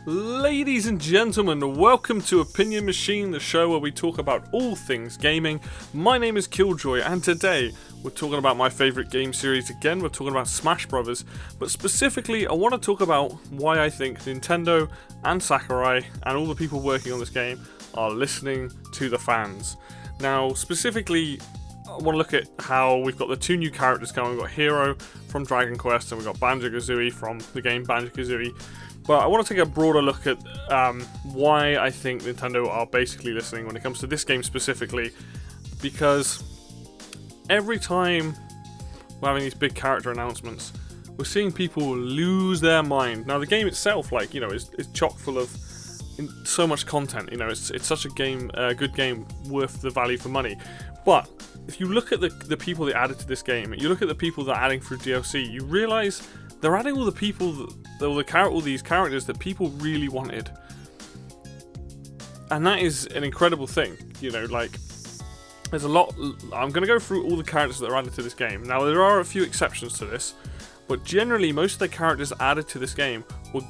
Ladies and gentlemen, welcome to Opinion Machine, the show where we talk about all things gaming. My name is Killjoy, and today we're talking about my favourite game series again. We're talking about Smash Brothers, but specifically I want to talk about why I think Nintendo and Sakurai and all the people working on this game are listening to the fans. Now, specifically, I want to look at how we've got the two new characters coming. We've got Hero from Dragon Quest, and we've got Banjo-Kazooie from the game Banjo-Kazooie. But I want to take a broader look at why I think Nintendo are basically listening when it comes to this game specifically, because every time we're having these big character announcements, we're seeing people lose their mind. Now, the game itself, is chock full of so much content. It's such a good game worth the value for money. But if you look at the people they added to this game, you look at the people that are adding through DLC, you realise they're adding all the people, all these characters that people really wanted. And that is an incredible thing. There's a lot. I'm going to go through all the characters that are added to this game. Now, there are a few exceptions to this, but generally, most of the characters added to this game were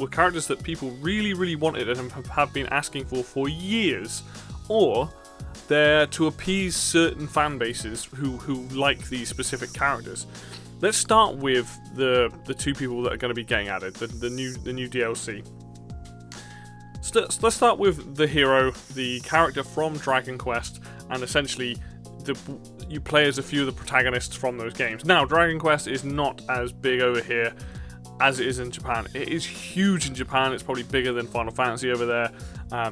characters that people really, really wanted and have been asking for years, or they're to appease certain fan bases who like these specific characters. Let's start with the two people that are going to be getting added, the new DLC. Let's start with the Hero, the character from Dragon Quest, and essentially you play as a few of the protagonists from those games. Now, Dragon Quest is not as big over here as it is in Japan. It is huge in Japan. It's probably bigger than Final Fantasy over there.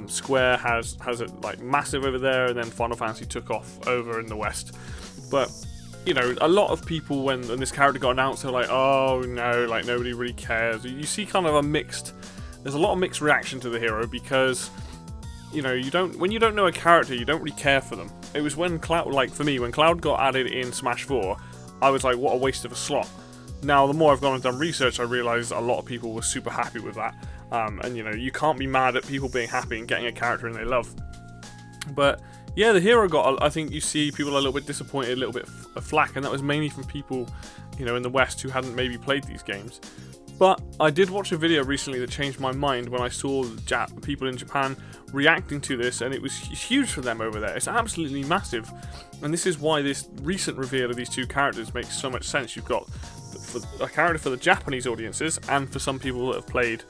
Square has it massive over there, and then Final Fantasy took off over in the West. But a lot of people, when this character got announced, they're like, oh no, nobody really cares. You see kind of there's a lot of mixed reaction to the Hero, because, when you don't know a character, you don't really care for them. It was when Cloud, for me, when Cloud got added in Smash 4, I was like, what a waste of a slot. Now, the more I've gone and done research, I realised a lot of people were super happy with that. And you can't be mad at people being happy and getting a character and they love. But yeah, the Hero I think you see people a little bit disappointed, a little bit flack, and that was mainly from people, in the West who hadn't maybe played these games. But I did watch a video recently that changed my mind when I saw people in Japan reacting to this, and it was huge for them over there. It's absolutely massive, and this is why this recent reveal of these two characters makes so much sense. You've got a character for the Japanese audiences, and for some people that have played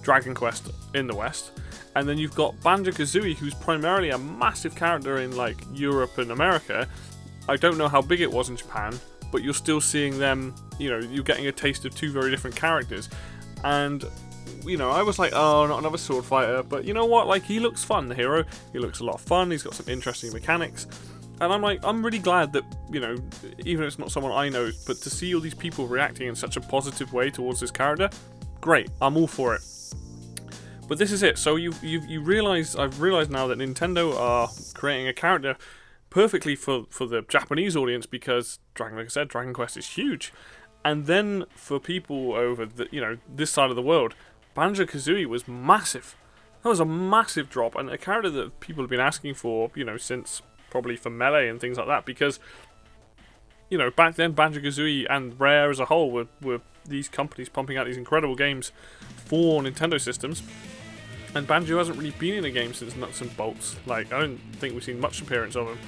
Dragon Quest in the West. And then you've got Banjo-Kazooie, who's primarily a massive character in Europe and America. I don't know how big it was in Japan, but you're still seeing them, you're getting a taste of two very different characters. And, I was like, oh, not another sword fighter. But you know what? He looks fun, the Hero. He looks a lot of fun. He's got some interesting mechanics. And I'm really glad that, even if it's not someone I know, but to see all these people reacting in such a positive way towards this character, great. I'm all for it. But this is it. So I've realised now that Nintendo are creating a character perfectly for the Japanese audience, because like I said, Dragon Quest is huge. And then for people over this side of the world, Banjo-Kazooie was massive. That was a massive drop, and a character that people have been asking for, since probably for Melee and things like that, because back then Banjo-Kazooie and Rare as a whole were these companies pumping out these incredible games for Nintendo systems. And Banjo hasn't really been in a game since Nuts and Bolts. I don't think we've seen much appearance of him.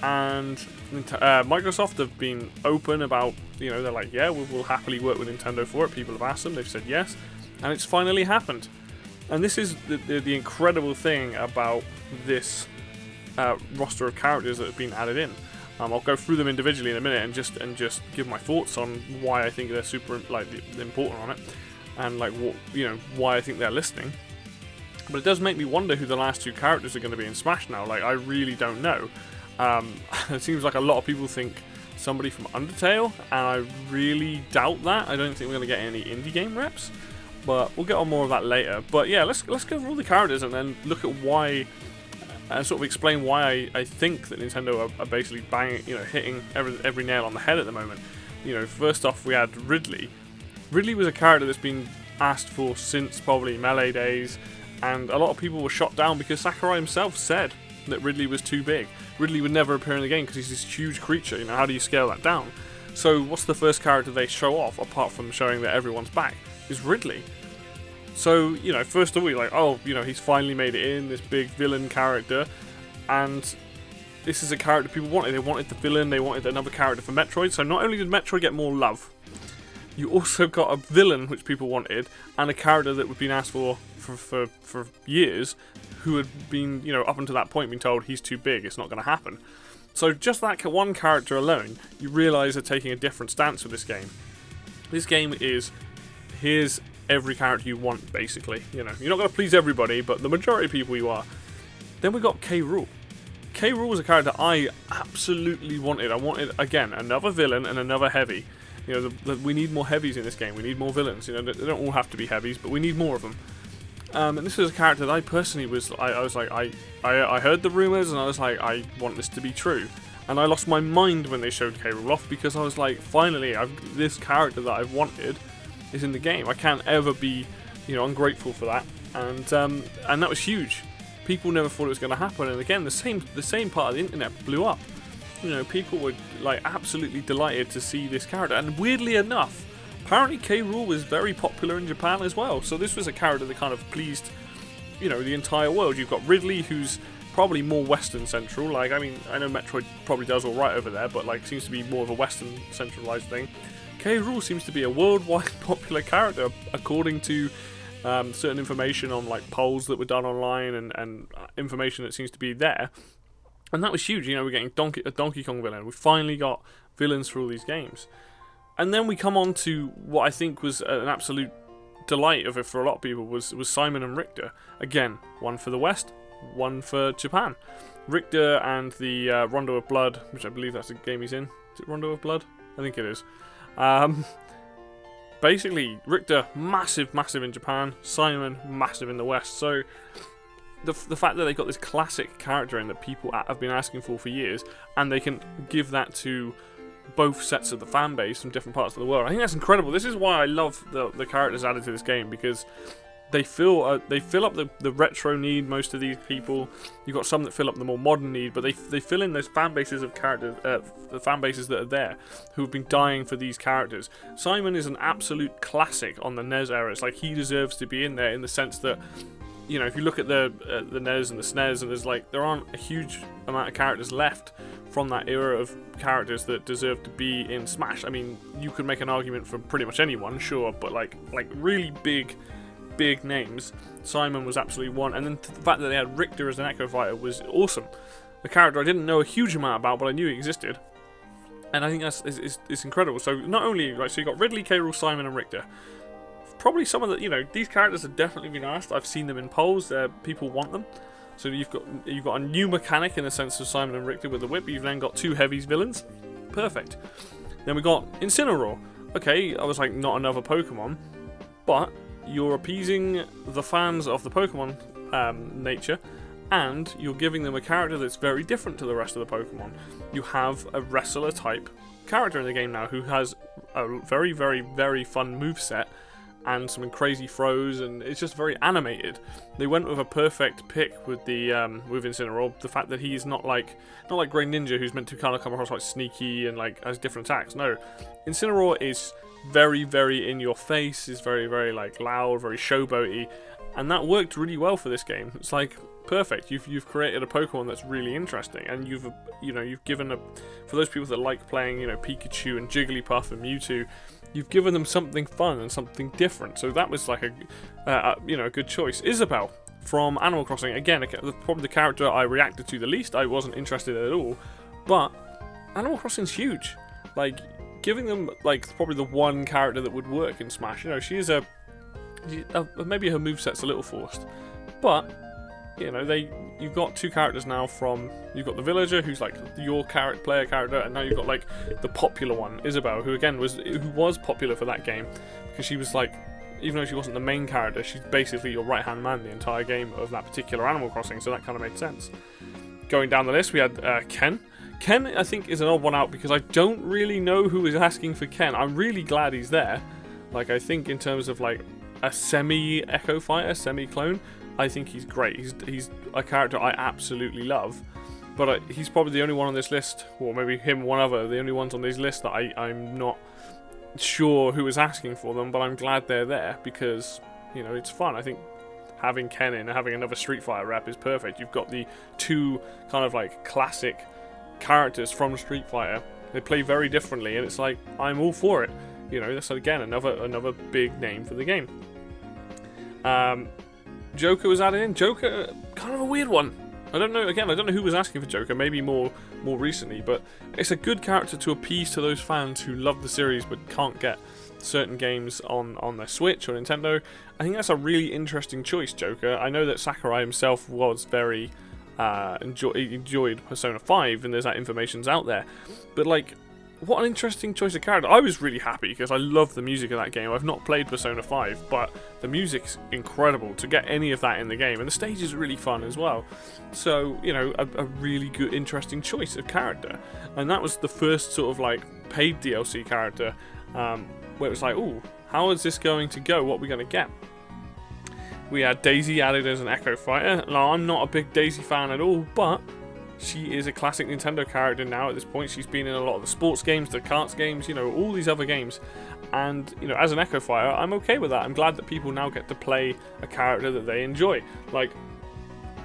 And Microsoft have been open about, they're like, yeah, we'll happily work with Nintendo for it. People have asked them, they've said yes, and it's finally happened. And this is the incredible thing about this roster of characters that have been added in. I'll go through them individually in a minute and just give my thoughts on why I think they're super important on it, and why I think they're listening. But it does make me wonder who the last two characters are going to be in Smash now. I really don't know. It seems like a lot of people think somebody from Undertale, and I really doubt that. I don't think we're going to get any indie game reps, but we'll get on more of that later. But yeah, let's go through all the characters and then look at why, and sort of explain why I think that Nintendo are basically banging, hitting every nail on the head at the moment. First off, we had Ridley. Ridley was a character that's been asked for since probably Melee days, and a lot of people were shot down because Sakurai himself said that Ridley was too big. Ridley would never appear in the game because he's this huge creature. You know, how do you scale that down? So what's the first character they show off, apart from showing that everyone's back, is Ridley. So, you know, first of all, you're like, oh, you know, he's finally made it in, this big villain character, and this is a character people wanted. They wanted the villain, they wanted another character for Metroid, so not only did Metroid get more love, you also got a villain which people wanted, and a character that had been asked for years, who had been, you know, up until that point been told he's too big, it's not going to happen. So just that one character alone, you realise they're taking a different stance with this game. This game is, here's every character you want, basically. You know, you're not going to please everybody, but the majority of people you are. Then we got K.Rool. K.Rool was a character I absolutely wanted. I wanted, again, another villain and another heavy. You know, we need more heavies in this game. We need more villains. You know, they don't all have to be heavies, but we need more of them. And this was a character that I personally was, I was like, I heard the rumours and I was like, I want this to be true. And I lost my mind when they showed K.Rool off, because I was like, finally, this character that I've wanted is in the game. I can't ever be, you know, ungrateful for that. And that was huge. People never thought it was going to happen. And again, the same part of the internet blew up. You know, people were like absolutely delighted to see this character. And weirdly enough, apparently K.Rool was very popular in Japan as well. So this was a character that kind of pleased, you know, the entire world. You've got Ridley, who's probably more Western central. Like, I mean, I know Metroid probably does all right over there, but like seems to be more of a Western centralized thing. K.Rool seems to be a worldwide popular character, according to certain information on like polls that were done online and information that seems to be there. And that was huge. You know, we're getting a Donkey Kong villain. We finally got villains for all these games. And then we come on to what I think was an absolute delight of it for a lot of people was Simon and Richter. Again, one for the West, one for Japan. Richter and the Rondo of Blood, which I believe that's the game he's in. Is it Rondo of Blood? I think it is. Basically, Richter, massive in Japan. Simon, massive in the West. So the fact that they got this classic character in that people have been asking for years, and they can give that to both sets of the fan base from different parts of the world. I think that's incredible. This is why I love the characters added to this game, because they fill up the retro need, most of these people. You've got some that fill up the more modern need, but they fill in those fan bases of characters, the fan bases that are there, who have been dying for these characters. Simon is an absolute classic on the NES era. It's like he deserves to be in there, in the sense that, you know, if you look at the NES and the SNES, and there's like, there aren't a huge amount of characters left from that era of characters that deserve to be in Smash. I mean, you could make an argument for pretty much anyone, sure, but like really big names, Simon was absolutely one. And then the fact that they had Richter as an Echo Fighter was awesome. A character I didn't know a huge amount about, but I knew he existed. And I think it's incredible. So not only, like, so you got Ridley, K.Rool, Simon, and Richter. Probably some of the, you know, these characters have definitely been asked. I've seen them in polls. People want them. So you've got a new mechanic in the sense of Simon and Richter with the whip. You've then got two heavies villains. Perfect. Then we got Incineroar. Okay, I was like, not another Pokemon, but you're appeasing the fans of the Pokemon nature, and you're giving them a character that's very different to the rest of the Pokemon. You have a wrestler type character in the game now who has a very, very, very fun moveset and some crazy throws, and it's just very animated. They went with a perfect pick with the with Incineroar. The fact that he's not like Great Ninja, who's meant to kind of come across like sneaky and like has different attacks. No, Incineroar is very, very in your face, is very, very like loud, very showboaty, and that worked really well for this game. It's like perfect. You've created a Pokemon that's really interesting, and you've given for those people that like playing, you know, Pikachu and Jigglypuff and Mewtwo, you've given them something fun and something different. So that was like a good choice. Isabelle from Animal Crossing, again, probably the character I reacted to the least. I wasn't interested at all, but Animal Crossing's huge. Like, giving them like probably the one character that would work in Smash. You know, she is maybe her moveset's a little forced, but you know, you've got two characters now. You've got the villager, who's like your player character, and now you've got like the popular one, Isabelle, who again was popular for that game, because she was like, even though she wasn't the main character, she's basically your right hand man the entire game of that particular Animal Crossing, so that kind of made sense. Going down the list, we had Ken. Ken, I think, is an odd one out, because I don't really know who is asking for Ken. I'm really glad he's there. Like, I think in terms of like a semi-Echo Fighter, semi-clone, I think he's great. He's a character I absolutely love. But he's probably the only one on this list, or maybe him and one other, the only ones on this list that I'm not sure who was asking for them, but I'm glad they're there because, you know, it's fun. I think having Ken in and having another Street Fighter rep is perfect. You've got the two kind of like classic characters from Street Fighter. They play very differently, and it's like, I'm all for it. You know, that's again another big name for the game. Joker was added in. Joker, kind of a weird one. I don't know who was asking for Joker, maybe more recently, but it's a good character to appease to those fans who love the series but can't get certain games on their Switch or Nintendo. I think that's a really interesting choice, Joker. I know that Sakurai himself was very enjoyed Persona 5, and there's that information's out there, but like, what an interesting choice of character. I was really happy because I love the music of that game. I've not played Persona 5, but the music's incredible to get any of that in the game, and the stage is really fun as well. So, you know, a really good, interesting choice of character. And that was the first sort of like paid DLC character where it was like, ooh, how is this going to go? What are we going to get? We had Daisy added as an Echo Fighter. Now, I'm not a big Daisy fan at all, but she is a classic Nintendo character now at this point. She's been in a lot of the sports games, the karts games, you know, all these other games. And, you know, as an Echo Fighter, I'm okay with that. I'm glad that people now get to play a character that they enjoy. Like,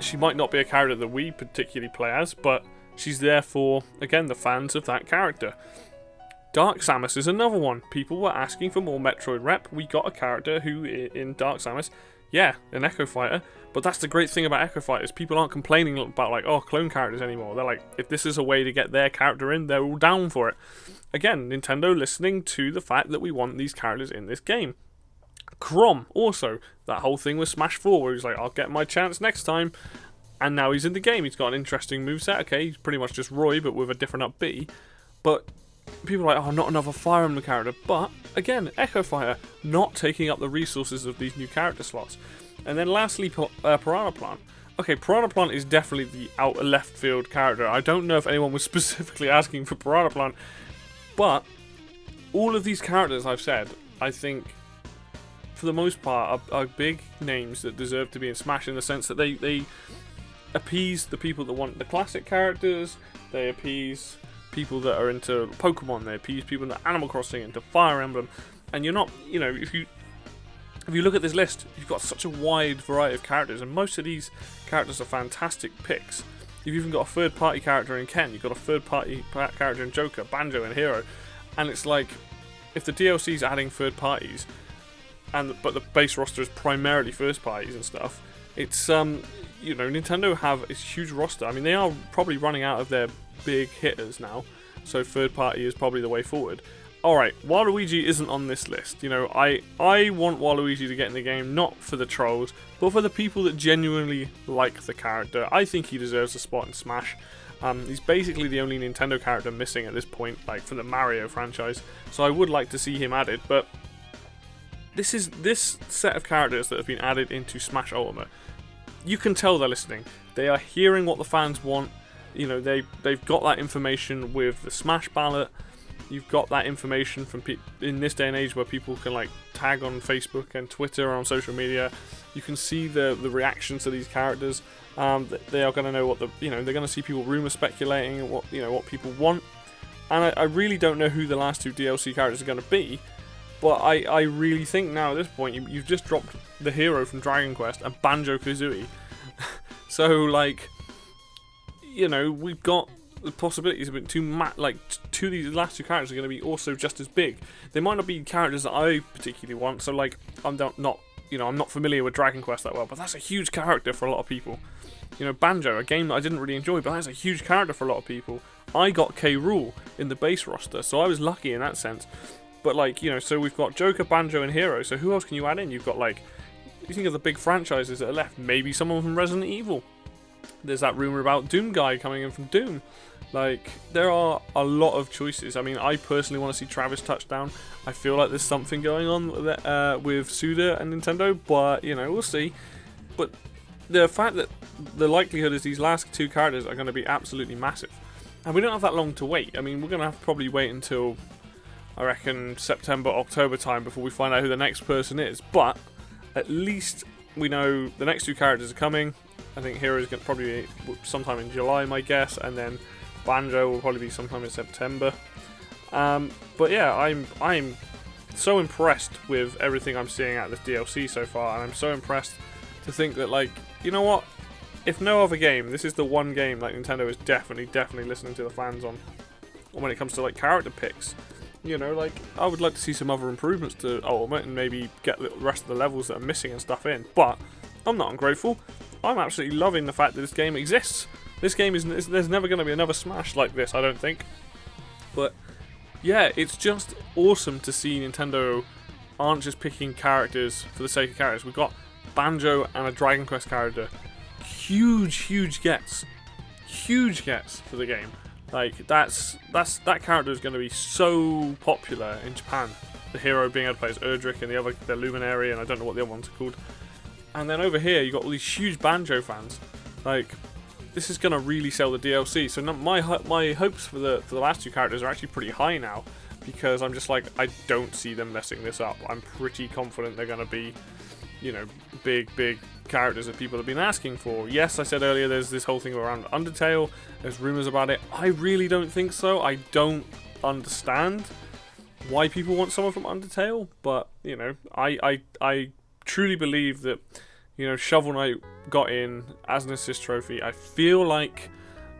she might not be a character that we particularly play as, but she's there for, again, the fans of that character. Dark Samus is another one. People were asking for more Metroid rep. We got a character who, in Dark Samus, yeah, an Echo Fighter, but that's the great thing about Echo Fighters. People aren't complaining about, like, oh, clone characters anymore. They're like, if this is a way to get their character in, they're all down for it. Again, Nintendo listening to the fact that we want these characters in this game. Chrom, also, that whole thing with Smash 4, where he's like, I'll get my chance next time, and now he's in the game. He's got an interesting moveset. Okay, he's pretty much just Roy, but with a different up B. But people are like, oh, not another Fire Emblem character. But, again, Echo Fighter, not taking up the resources of these new character slots. And then lastly, Piranha Plant. Okay, Piranha Plant is definitely the out left field character. I don't know if anyone was specifically asking for Piranha Plant, but all of these characters I've said, I think, for the most part, are big names that deserve to be in Smash, in the sense that they appease the people that want the classic characters, they appease people that are into Pokemon, they appease people into Animal Crossing, into Fire Emblem, and you're not, you know, if you look at this list, you've got such a wide variety of characters, and most of these characters are fantastic picks. You've even got a third-party character in Ken, you've got a third-party character in Joker, Banjo and Hero, and it's like, if the DLC's adding third parties, but the base roster is primarily first parties and stuff, it's, you know, Nintendo have a huge roster. I mean, they are probably running out of their big hitters now, so third party is probably the way forward. Alright, Waluigi isn't on this list. You know, I want Waluigi to get in the game, not for the trolls, but for the people that genuinely like the character. I think he deserves a spot in Smash. He's basically the only Nintendo character missing at this point, like for the Mario franchise, so I would like to see him added, but this set of characters that have been added into Smash Ultimate, you can tell they're listening. They are hearing what the fans want. You know, they've got that information with the Smash ballot. You've got that information from in this day and age where people can like tag on Facebook and Twitter or on social media. You can see the reactions to these characters. They are going to know what they're going to see people rumor speculating and what people want. And I really don't know who the last two DLC characters are going to be. But I really think now at this point you've just dropped the hero from Dragon Quest and Banjo-Kazooie. So like, you know, we've got the possibilities of two of these last two characters are going to be also just as big. They might not be characters that I particularly want. So like, I'm not familiar with Dragon Quest that well, but that's a huge character for a lot of people. You know, Banjo, a game that I didn't really enjoy, but that's a huge character for a lot of people. I got K.Rool in the base roster, so I was lucky in that sense. But like, you know, so we've got Joker, Banjo, and Hero. So who else can you add in? You've got like, you think of the big franchises that are left. Maybe someone from Resident Evil. There's that rumor about Doom guy coming in from Doom. Like, there are a lot of choices. I mean, I personally want to see Travis Touchdown. I feel like there's something going on with Suda and Nintendo, but, you know, we'll see. But the fact that the likelihood is these last two characters are going to be absolutely massive. And we don't have that long to wait. I mean, we're going to have to probably wait until, I reckon, September, October time before we find out who the next person is. But at least we know the next 2 characters are coming. I think Hero is going to probably be sometime in July, my guess, and then Banjo will probably be sometime in September. But yeah, I'm so impressed with everything I'm seeing out of this DLC so far, and I'm so impressed to think that, like, you know what? If no other game, this is the one game like Nintendo is definitely listening to the fans on when it comes to like character picks. You know, like, I would like to see some other improvements to Ultimate and maybe get the rest of the levels that are missing and stuff in. But I'm not ungrateful. I'm absolutely loving the fact that this game exists. This game is there's never going to be another Smash like this, I don't think. But yeah, it's just awesome to see Nintendo aren't just picking characters for the sake of characters. We've got Banjo and a Dragon Quest character. Huge gets for the game. Like, that character is going to be so popular in Japan. The Hero being able to play as Erdrick and the Luminary, and I don't know what the other ones are called. And then over here you got all these huge Banjo fans. Like, this is going to really sell the DLC. So my hopes for the last 2 characters are actually pretty high now, because I'm just like, I don't see them messing this up. I'm pretty confident they're going to be, you know, big characters that people have been asking for. Yes, I said earlier there's this whole thing around Undertale. There's rumors about it. I really don't think so. I don't understand why people want someone from Undertale, but, you know, I truly believe that, you know, Shovel Knight got in as an assist trophy. I feel like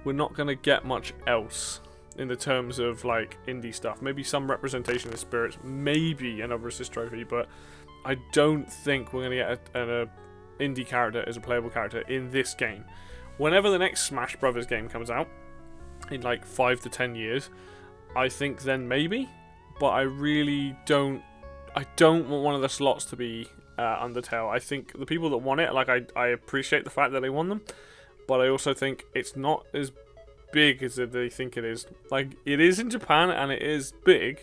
we're not going to get much else in the terms of, like, indie stuff. Maybe some representation of spirits, maybe another assist trophy, but I don't think we're going to get an indie character as a playable character in this game. Whenever the next Smash Brothers game comes out, in like 5 to 10 years, I think then maybe, but I really don't. I don't want one of the slots to be Undertale. I think the people that want it, like, I appreciate the fact that they want them, but I also think it's not as big as they think it is. Like, it is in Japan and it is big,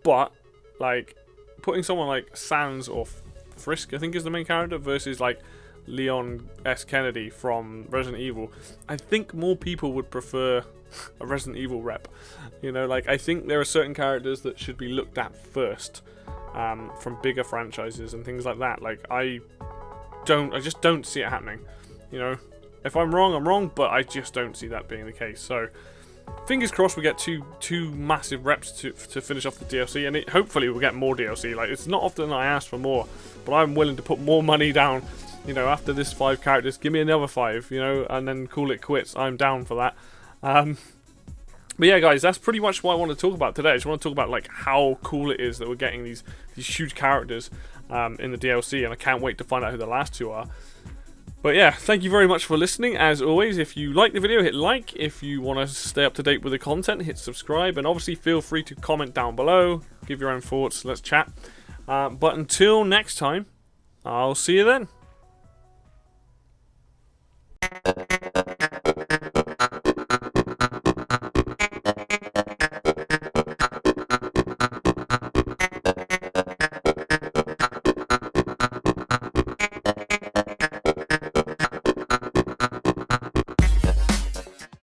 but like putting someone like Sans or Frisk, I think, is the main character, versus like Leon S. Kennedy from Resident Evil, I think more people would prefer a Resident Evil rep. You know, like, I think there are certain characters that should be looked at first, from bigger franchises and things like that. Like, I just don't see it happening. You know, if I'm wrong, I'm wrong, but I just don't see that being the case. So, fingers crossed we get two massive reps to finish off the DLC, and hopefully we'll get more DLC. Like, it's not often I ask for more, but I'm willing to put more money down. You know, after this 5 characters, give me another 5, you know, and then call it quits. I'm down for that. But yeah, guys, that's pretty much what I want to talk about today. I just want to talk about, like, how cool it is that we're getting these huge characters in the DLC, and I can't wait to find out who the last 2 are. But yeah, thank you very much for listening. As always, if you like the video, hit like. If you want to stay up to date with the content, hit subscribe. And obviously, feel free to comment down below. Give your own thoughts. Let's chat. But until next time, I'll see you then.